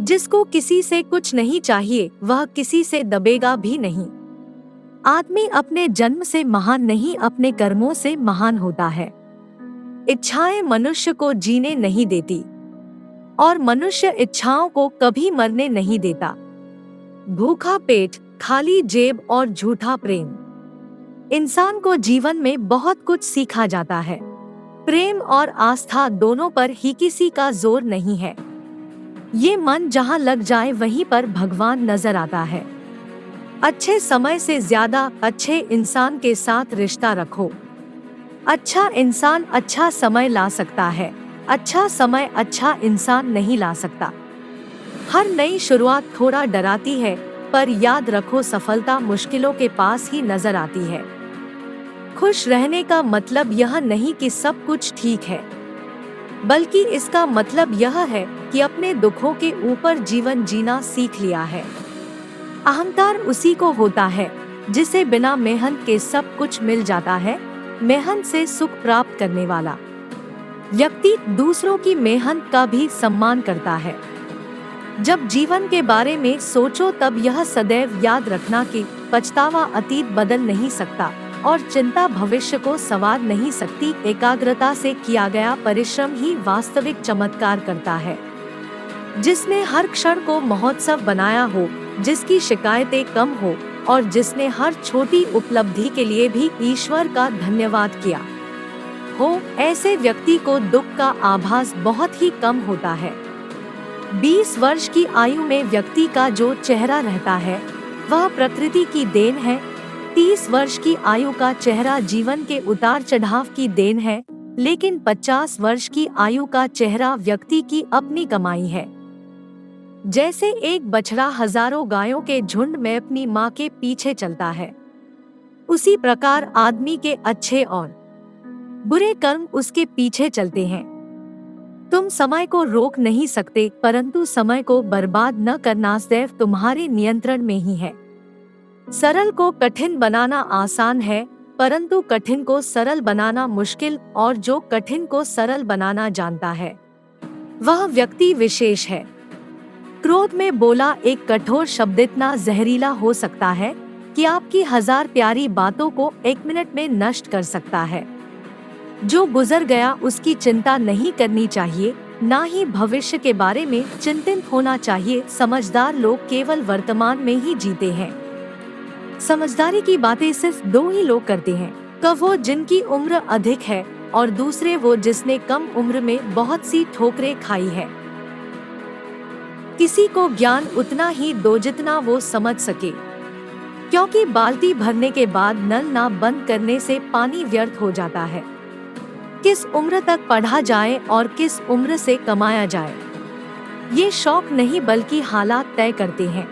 जिसको किसी से कुछ नहीं चाहिए वह किसी से दबेगा भी नहीं। आदमी अपने जन्म से महान नहीं, अपने कर्मों से महान होता है। इच्छाएं मनुष्य को जीने नहीं देती और मनुष्य इच्छाओं को कभी मरने नहीं देता। भूखा पेट, खाली जेब और झूठा प्रेम। इंसान को जीवन में बहुत कुछ सीखा जाता है। प्रेम और आस्था दोनों पर ही किसी का जोर नहीं है। ये मन जहाँ लग जाए वहीं पर भगवान नजर आता है। अच्छे समय से ज्यादा अच्छे इंसान के साथ रिश्ता रखो। अच्छा इंसान अच्छा समय ला सकता है, अच्छा समय अच्छा इंसान नहीं ला सकता। हर नई शुरुआत थोड़ा डराती है, पर याद रखो सफलता मुश्किलों के पास ही नजर आती है। खुश रहने का मतलब यह नहीं कि सब कुछ ठीक है, बल्कि इसका मतलब यह है कि अपने दुखों के ऊपर जीवन जीना सीख लिया है। अहंकार उसी को होता है जिसे बिना मेहनत के सब कुछ मिल जाता है। मेहनत से सुख प्राप्त करने वाला व्यक्ति दूसरों की मेहनत का भी सम्मान करता है। जब जीवन के बारे में सोचो तब यह सदैव याद रखना कि पछतावा अतीत बदल नहीं सकता और चिंता भविष्य को संवार नहीं सकती। एकाग्रता से किया गया परिश्रम ही वास्तविक चमत्कार करता है। जिसने हर क्षण को महोत्सव बनाया हो, जिसकी शिकायतें कम हो और जिसने हर छोटी उपलब्धि के लिए भी ईश्वर का धन्यवाद किया हो, ऐसे व्यक्ति को दुख का आभास बहुत ही कम होता है। 20 वर्ष की आयु में व्यक्ति का जो चेहरा रहता है वह प्रकृति की देन है। 30 वर्ष की आयु का चेहरा जीवन के उतार चढ़ाव की देन है, लेकिन 50 वर्ष की आयु का चेहरा व्यक्ति की अपनी कमाई है। जैसे एक बछड़ा हजारों गायों के झुंड में अपनी माँ के पीछे चलता है, उसी प्रकार आदमी के अच्छे और बुरे कर्म उसके पीछे चलते हैं। तुम समय को रोक नहीं सकते, परंतु समय को बर्बाद न करना सदैव तुम्हारे नियंत्रण में ही है। सरल को कठिन बनाना आसान है, परंतु कठिन को सरल बनाना मुश्किल, और जो कठिन को सरल बनाना जानता है वह व्यक्ति विशेष है। क्रोध में बोला एक कठोर शब्द इतना जहरीला हो सकता है कि आपकी 1000 प्यारी बातों को 1 मिनट में नष्ट कर सकता है। जो गुजर गया उसकी चिंता नहीं करनी चाहिए, ना ही भविष्य के बारे में चिंतित होना चाहिए। समझदार लोग केवल वर्तमान में ही जीते हैं। समझदारी की बातें सिर्फ 2 ही लोग करते हैं, कब वो जिनकी उम्र अधिक है और दूसरे वो जिसने कम उम्र में बहुत सी ठोकरें खाई है। किसी को ज्ञान उतना ही दो जितना वो समझ सके, क्योंकि बाल्टी भरने के बाद नल ना बंद करने से पानी व्यर्थ हो जाता है। किस उम्र तक पढ़ा जाए और किस उम्र से कमाया जाए, ये शौक नहीं बल्कि हालात तय करते हैं।